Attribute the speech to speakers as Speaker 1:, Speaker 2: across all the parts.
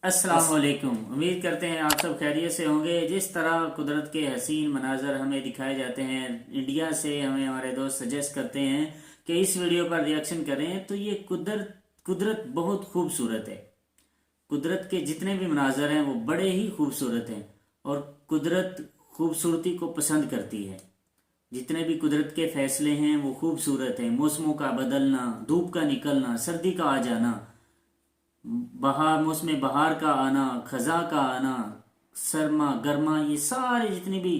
Speaker 1: अस्सलाम वालेकुम। उम्मीद करते हैं आप सब खैरियत से होंगे। जिस तरह कुदरत के हसीन मनाजर हमें दिखाए जाते हैं, इंडिया से हमें हमारे दोस्त सजेस्ट करते हैं कि इस वीडियो पर रिएक्शन करें, तो ये कुदरत कुदरत बहुत खूबसूरत है। कुदरत के जितने भी मनाजर हैं वो बड़े ही खूबसूरत हैं और कुदरत खूबसूरती को पसंद करती है। जितने भी कुदरत के फैसले हैं वो खूबसूरत हैं। मौसमों का बदलना, धूप का निकलना, सर्दी का आ जाना, मौसम बहार का आना, खजा का आना, सरमा गर्मा, ये सारे जितने भी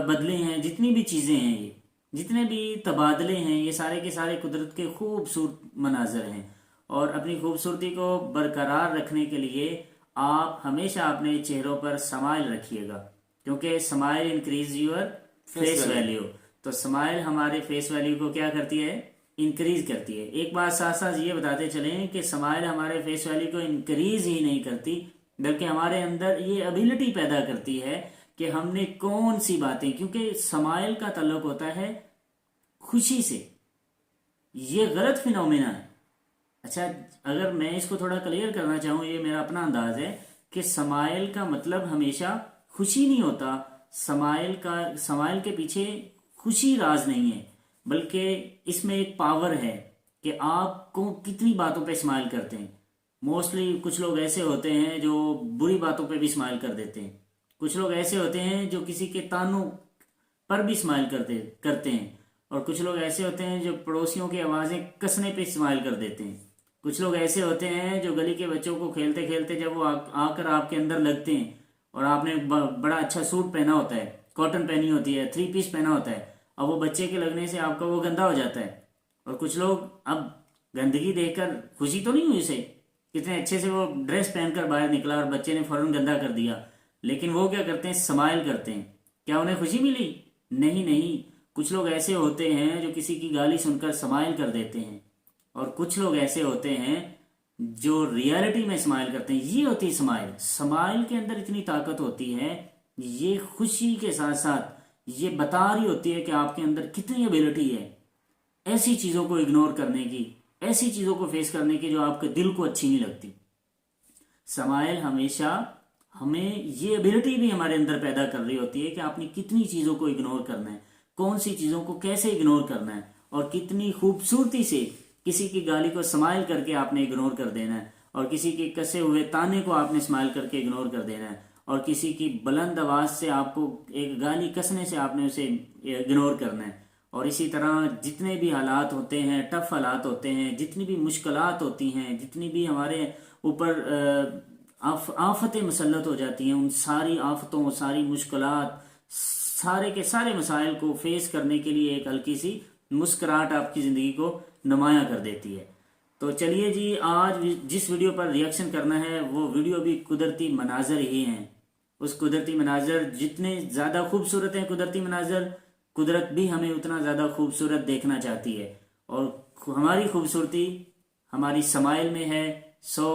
Speaker 1: बदले हैं, जितनी भी चीज़ें हैं, ये जितने भी तबादले हैं, ये सारे के सारे कुदरत के खूबसूरत मनाजर हैं। और अपनी खूबसूरती को बरकरार रखने के लिए आप हमेशा अपने चेहरों पर स्माइल रखिएगा, क्योंकि smile increase your face value. तो स्माइल हमारे फेस वैल्यू को क्या करती है? इंक्रीज करती है। एक बात साथ साथ ये बताते चलें कि स्माइल हमारे फेस वैल्यू को इंक्रीज ही नहीं करती, बल्कि हमारे अंदर ये एबिलिटी पैदा करती है कि हमने कौन सी बातें, क्योंकि स्माइल का ताल्लुक होता है खुशी से। ये गलत फिनोमेना है। अच्छा, अगर मैं इसको थोड़ा क्लियर करना चाहूँ, ये मेरा अपना अंदाज है कि स्माइल का मतलब हमेशा खुशी नहीं होता। स्माइल के पीछे खुशी राज नहीं है, बल्कि इसमें एक पावर है कि आपको कितनी बातों पे स्माइल करते हैं। मोस्टली कुछ लोग ऐसे होते हैं जो बुरी बातों पे भी स्माइल कर देते हैं। कुछ लोग ऐसे होते हैं जो किसी के तानों पर भी स्माइल करते हैं। और कुछ लोग ऐसे होते हैं जो पड़ोसियों की आवाज़ें कसने पे स्माइल कर देते हैं। कुछ लोग ऐसे होते हैं जो गली के बच्चों को खेलते खेलते जब वो आकर आपके अंदर लगते हैं और आपने बड़ा अच्छा सूट पहना होता है, कॉटन पहनी होती है, 3 पीस पहना होता है, अब वो बच्चे के लगने से आपका वो गंदा हो जाता है। और कुछ लोग अब गंदगी देखकर खुशी तो नहीं हुई उसे, कितने अच्छे से वो ड्रेस पहनकर बाहर निकला और बच्चे ने फौरन गंदा कर दिया, लेकिन वो क्या करते हैं? स्माइल करते हैं। क्या उन्हें खुशी मिली? नहीं नहीं। कुछ लोग ऐसे होते हैं जो किसी की गाली सुनकर स्माइल कर देते हैं, और कुछ लोग ऐसे होते हैं जो रियलिटी में स्माइल करते हैं। ये होती है स्माइल। स्माइल के अंदर इतनी ताकत होती है, ये खुशी के साथ साथ ये बता रही होती है कि आपके अंदर कितनी एबिलिटी है ऐसी चीज़ों को इग्नोर करने की, ऐसी चीज़ों को फेस करने की जो आपके दिल को अच्छी नहीं लगती। स्माइल हमेशा हमें ये एबिलिटी भी हमारे अंदर पैदा कर रही होती है कि आपने कितनी चीज़ों को इग्नोर करना है, कौन सी चीज़ों को कैसे इग्नोर करना है, और कितनी खूबसूरती से किसी की गाली को स्माइल करके आपने इग्नोर कर देना है, और किसी के कसे हुए ताने को आपने स्माइल करके इग्नोर कर देना है, और किसी की बुलंद आवाज़ से आपको एक गाली कसने से आपने उसे इग्नोर करना है। और इसी तरह जितने भी हालात होते हैं, टफ हालात होते हैं, जितनी भी मुश्किलात होती हैं, जितनी भी हमारे ऊपर आफतें मुसल्लत हो जाती हैं, उन सारी आफतों, सारी मुश्किलात, सारे के सारे मसाइल को फेस करने के लिए एक हल्की सी मुस्कुराहट आपकी ज़िंदगी को नुमाया कर देती है। तो चलिए जी, आज जिस वीडियो पर रिएक्शन करना है वो वीडियो भी कुदरती मनाजर ही हैं। उस कुदरती मनाजर जितने ज़्यादा खूबसूरत हैं कुदरती मनाजर, कुदरत भी हमें उतना ज़्यादा खूबसूरत देखना चाहती है। और हमारी खूबसूरती हमारी स्माइल में है। So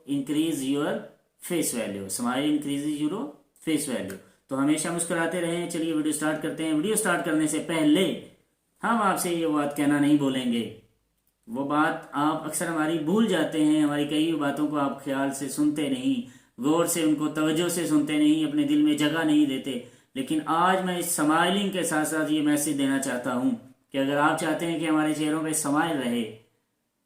Speaker 1: increase your face value. Smile increase your face value. तो हमेशा मुस्कुराते रहें। चलिए वीडियो स्टार्ट करते हैं। वीडियो स्टार्ट करने से पहले हम आपसे ये बात कहना नहीं भूलेंगे, वो बात आप अक्सर हमारी भूल जाते हैं। हमारी कई बातों को आप ख्याल से सुनते नहीं, गौर से उनको तवज्जो से सुनते नहीं, अपने दिल में जगह नहीं देते। लेकिन आज मैं इस स्माइलिंग के साथ साथ ये मैसेज देना चाहता हूँ कि अगर आप चाहते हैं कि हमारे चेहरों पे स्माइल रहे,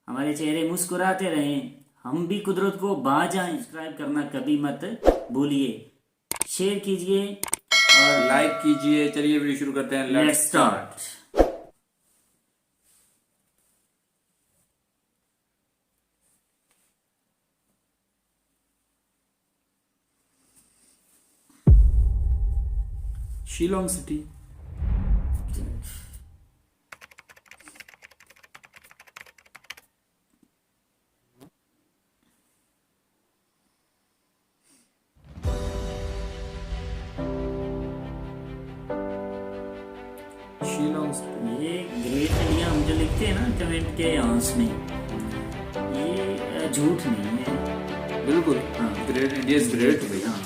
Speaker 1: हमारे चेहरे मुस्कुराते रहें, हम भी कुदरत को भा जाएं, सब्सक्राइब करना कभी मत भूलिए, शेयर कीजिए और
Speaker 2: लाइक कीजिए। चलिए वीडियो शुरू करते हैं।
Speaker 1: Let's start.
Speaker 2: शिलोंग सिटी।
Speaker 1: ये ग्रेट इंडिया हम जो लिखते हैं ना कमेंट के आंस में, ये झूठ नहीं है।
Speaker 2: बिल्कुल हाँ, ग्रेट इंडिया इज ग्रेट भाई। हाँ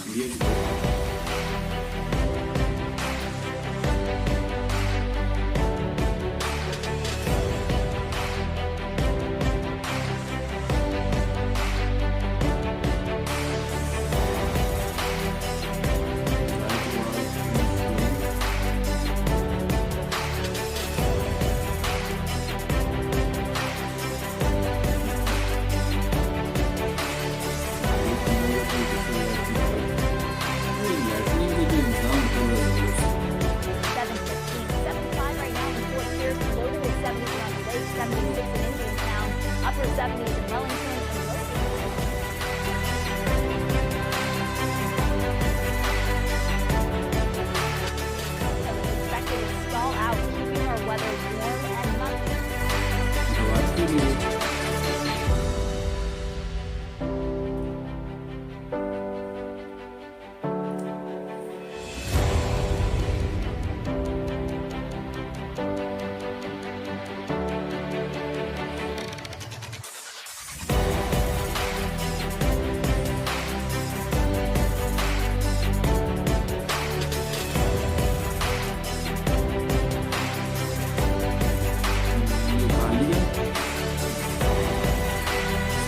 Speaker 3: 76 in Indiantown, upper 70s in Wellington, and low 60s. Is expected to stall out, keeping our weather warm and muggy.
Speaker 2: तो आपके लिए निकाल लिया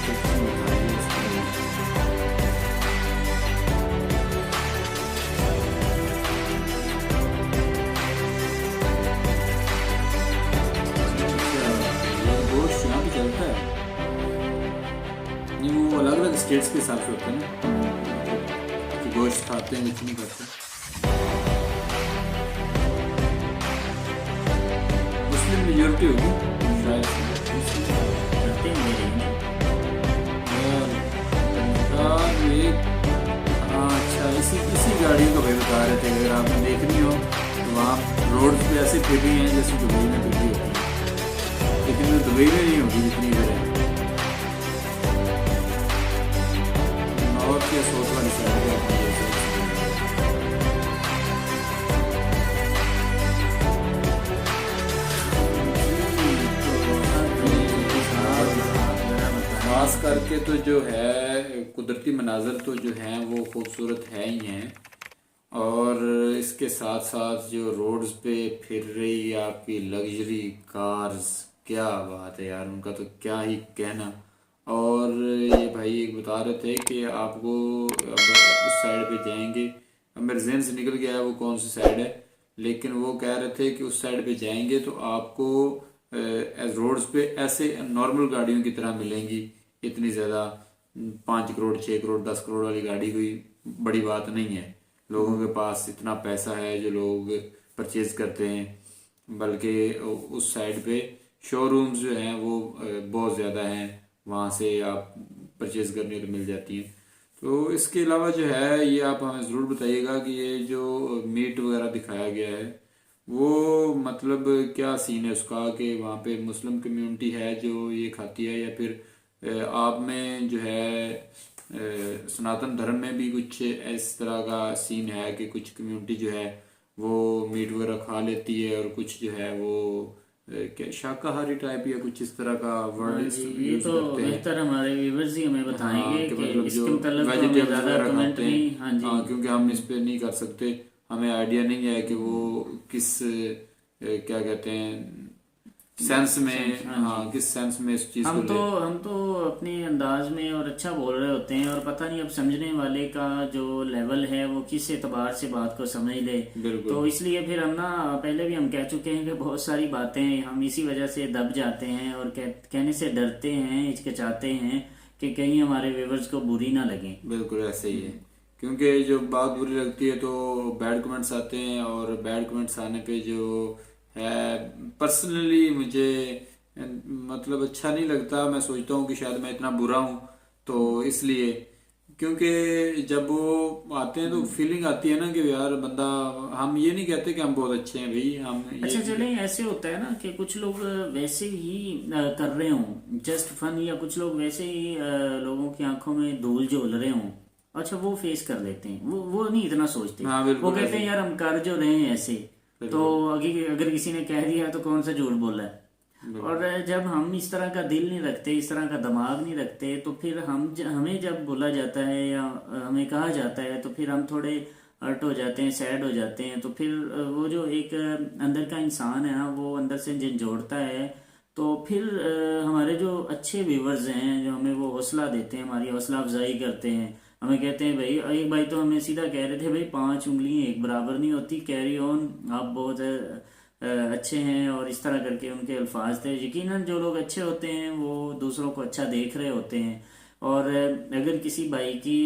Speaker 2: स्केच निकाल लिया इसका। अच्छा, ये गोश्त यहाँ भी चलता है। नहीं, वो अलग अलग स्टेट्स के हिसाब से होता है ना कि गोश्त खाते हैं कुछ नहीं खाते। मुस्लिम मेजोरिटी होगी शायद से।
Speaker 1: करते हैं मेरे में।
Speaker 2: यार ये अच्छा इसी गाड़ियों का भाई बता रहे थे, अगर आपने देखनी हो तो वहाँ रोड पे ऐसे फिर रही हैं जैसे दुबई में फिर रही होती है, लेकिन वो दुबई में नहीं होगी जितनी इधर है। नॉर्थ या साउथ वाली साइड पे होती है ऐसे। खास करके तो जो है कुदरती मनाजर तो जो हैं वो खूबसूरत है ही हैं, और इसके साथ साथ जो रोड्स पे फिर रही आपकी लग्जरी कार्स, क्या बात है यार, उनका तो क्या ही कहना। और ये भाई एक बता रहे थे कि आपको अब उस साइड पे जाएंगे, अब मेरे जहन से निकल गया है वो कौन सी साइड है, लेकिन वो कह रहे थे कि उस साइड पे जाएंगे तो आपको रोड्स पे ऐसे नॉर्मल गाड़ियों की तरह मिलेंगी, इतनी ज़्यादा 5 करोड़ 6 करोड़ 10 करोड़ वाली गाड़ी कोई बड़ी बात नहीं है। लोगों के पास इतना पैसा है जो लोग परचेज करते हैं, बल्कि उस साइड पे शोरूम्स जो हैं वो बहुत ज़्यादा हैं, वहाँ से आप परचेज करने को मिल जाती हैं। तो इसके अलावा जो है ये आप हमें ज़रूर बताइएगा कि ये जो मीट वगैरह दिखाया गया है वो मतलब क्या सीन है उसका, कि वहाँ पे मुस्लिम कम्युनिटी है जो ये खाती है, या फिर आप में जो है सनातन धर्म में भी कुछ इस तरह का सीन है कि कुछ कम्युनिटी जो है वो मीट वगैरह खा लेती है और कुछ जो है वो क्या शाकाहारी टाइप या कुछ इस तरह का वर्ड
Speaker 1: ये
Speaker 2: यूज
Speaker 1: तो
Speaker 2: करते हैं।
Speaker 1: बेहतर हमारे व्यूवर्स ही हमें बताएंगे
Speaker 2: कि
Speaker 1: कि
Speaker 2: मतलब
Speaker 1: इसके
Speaker 2: जो
Speaker 1: मतलब तो हमें
Speaker 2: वेजिटेबल्स
Speaker 1: ज़्यादा
Speaker 2: वगैरह
Speaker 1: कमेंट
Speaker 2: खाते
Speaker 1: नहीं।
Speaker 2: हैं,
Speaker 1: हाँ जी।
Speaker 2: हाँ, क्योंकि हम इस पे नहीं कर सकते, हमें आइडिया नहीं है कि वो किस क्या कहते हैं सेंस में, हाँ किस सेंस में इस चीज को
Speaker 1: हम तो अपने अंदाज में और अच्छा बोल रहे होते हैं, और पता नहीं अब समझने वाले का जो लेवल है वो किस एतबार से बात को समझ ले।
Speaker 2: बिल्कुल।
Speaker 1: तो इसलिए फिर हम ना पहले भी हम कह चुके हैं कि बहुत सारी बातें हम इसी वजह से दब जाते हैं और कहने से डरते हैं, हिचकिचाते हैं कि कहीं हमारे व्यूवर्स को बुरी ना लगे।
Speaker 2: बिल्कुल ऐसे ही है, क्योंकि जो बात बुरी लगती है तो बैड कमेंट्स आते हैं, और बैड कमेंट्स आने पे जो है पर्सनली मुझे मतलब अच्छा नहीं लगता। मैं सोचता हूँ कि शायद मैं इतना बुरा हूँ, तो इसलिए क्योंकि जब वो आते हैं तो फीलिंग आती है ना कि यार बंदा, हम ये नहीं कहते कि हम बहुत अच्छे हैं भाई, हम ये
Speaker 1: अच्छा चले, ऐसे होता है ना कि कुछ लोग वैसे ही कर रहे हों जस्ट फन, या कुछ लोग वैसे ही लोगों की आंखों में धूल झोल रहे हों, अच्छा वो फेस कर लेते हैं, वो नहीं इतना सोचते।
Speaker 2: हाँ, बिल्कुल
Speaker 1: वो कहते
Speaker 2: ऐसे
Speaker 1: हैं यार हम कर जो रहे हैं ऐसे, तो अगर किसी ने कह दिया तो कौन सा झूठ बोला है। और जब हम इस तरह का दिल नहीं रखते, इस तरह का दिमाग नहीं रखते, तो फिर हमें जब बोला जाता है या हमें कहा जाता है तो फिर हम थोड़े हर्ट हो जाते हैं, सैड हो जाते हैं। तो फिर वो जो एक अंदर का इंसान है ना, वो अंदर से झंझोड़ता है। तो फिर हमारे जो अच्छे व्यूवर्स हैं जो हमें वो हौसला देते हैं, हमारी हौसला अफजाई करते हैं, हमें कहते हैं भाई, एक भाई तो हमें सीधा कह रहे थे भाई 5 उंगलियां एक बराबर नहीं होती, कैरी ऑन, आप बहुत अच्छे हैं, और इस तरह करके उनके अल्फाज थे। यकीनन जो लोग अच्छे होते हैं वो दूसरों को अच्छा देख रहे होते हैं, और अगर किसी भाई की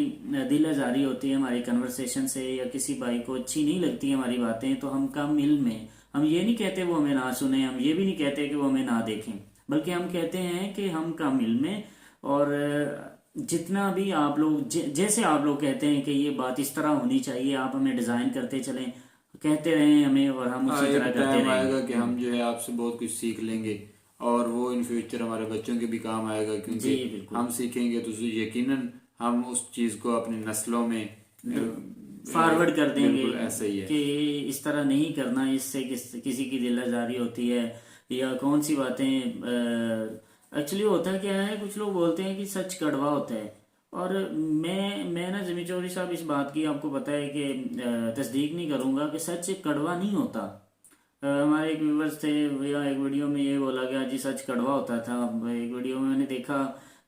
Speaker 1: दिल आज़ारी होती है हमारी कन्वर्सेशन से, या किसी भाई को अच्छी नहीं लगती हमारी बातें, तो हम कम इल्म में हम ये नहीं कहते वो हमें ना सुने, हम ये भी नहीं कहते कि वो हमें ना देखें, बल्कि हम कहते हैं कि हम कामिल में। और जितना भी आप लोग जैसे आप लोग कहते हैं कि ये बात इस तरह होनी चाहिए, आप हमें डिज़ाइन करते चलें, कहते रहें हमें, और हम उसी तरह
Speaker 2: एक
Speaker 1: करते
Speaker 2: टाइम
Speaker 1: रहेंगे।
Speaker 2: आएगा कि हम जो है आपसे बहुत कुछ सीख लेंगे और वो इन फ्यूचर हमारे बच्चों के भी काम आएगा,
Speaker 1: जी
Speaker 2: क्योंकि
Speaker 1: बिल्कुल।
Speaker 2: हम सीखेंगे तो यकीनन हम उस चीज़ को अपनी नस्लों में
Speaker 1: फॉरवर्ड कर देंगे
Speaker 2: बिल्कुल ऐसा ही है।
Speaker 1: कि इस तरह नहीं करना, इससे किसी की दिल आज़ारी होती है, या कौन सी बातें। एक्चुअली होता क्या है, कुछ लोग बोलते हैं कि सच कड़वा होता है, और मैं ना जमी चौधरी साहब इस बात की आपको पता है कि तस्दीक नहीं करूँगा कि सच कड़वा नहीं होता। हमारे एक व्यूवर्स थे, या एक वीडियो में ये बोला गया जी सच कड़वा होता था। एक वीडियो में मैंने देखा,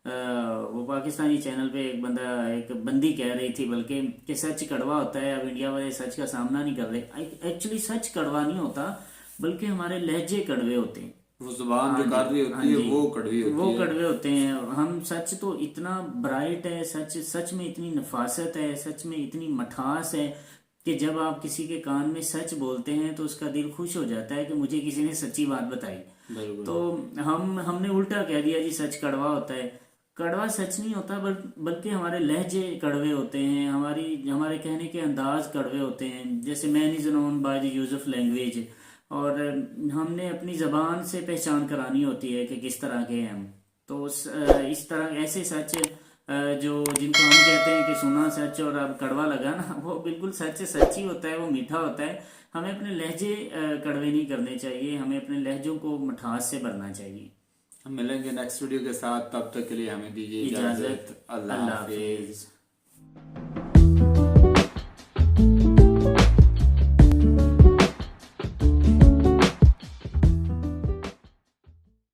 Speaker 1: वो पाकिस्तानी चैनल पे एक बंदी कह रही थी बल्कि कि सच कड़वा होता है, अब इंडिया वाले सच का सामना नहीं कर रहे। एक्चुअली सच कड़वा नहीं होता, बल्कि हमारे लहजे कड़वे होते हैं।
Speaker 2: वो जुबान जो
Speaker 1: हाँ
Speaker 2: कर रही
Speaker 1: जी, हाँ
Speaker 2: होती है
Speaker 1: जी,
Speaker 2: वो कड़वी होती
Speaker 1: वो
Speaker 2: है।
Speaker 1: कड़वे होते हैं। हम सच तो इतना ब्राइट है, सच में इतनी नफासत है, सच में इतनी मठास है कि जब आप किसी के कान में सच बोलते हैं तो उसका दिल खुश हो जाता है कि मुझे किसी ने सच्ची बात बताई।
Speaker 2: बिल्कुल।
Speaker 1: तो हमने उल्टा कह दिया जी सच कड़वा होता है। कड़वा सच नहीं होता, बल्कि हमारे लहजे कड़वे होते हैं, हमारे कहने के अंदाज कड़वे होते हैं। जैसे man is known by the use of language, और हमने अपनी ज़बान से पहचान करानी होती है कि किस तरह के हैं हम। तो इस तरह ऐसे सच जिनको हम कहते हैं कि सुना सच और अब कड़वा लगा ना, वो बिल्कुल सच ही होता है, वो मीठा होता है। हमें अपने लहजे कड़वे नहीं करने चाहिए, हमें अपने लहजों को मिठास से भरना चाहिए।
Speaker 2: हम मिलेंगे नेक्स्ट वीडियो के साथ, तब तक के लिए हमें दीजिए
Speaker 1: इजाज़त।
Speaker 2: इजाज़त। अल्लाह
Speaker 1: अल्लाह
Speaker 2: हाफिज़।
Speaker 1: हाफिज़।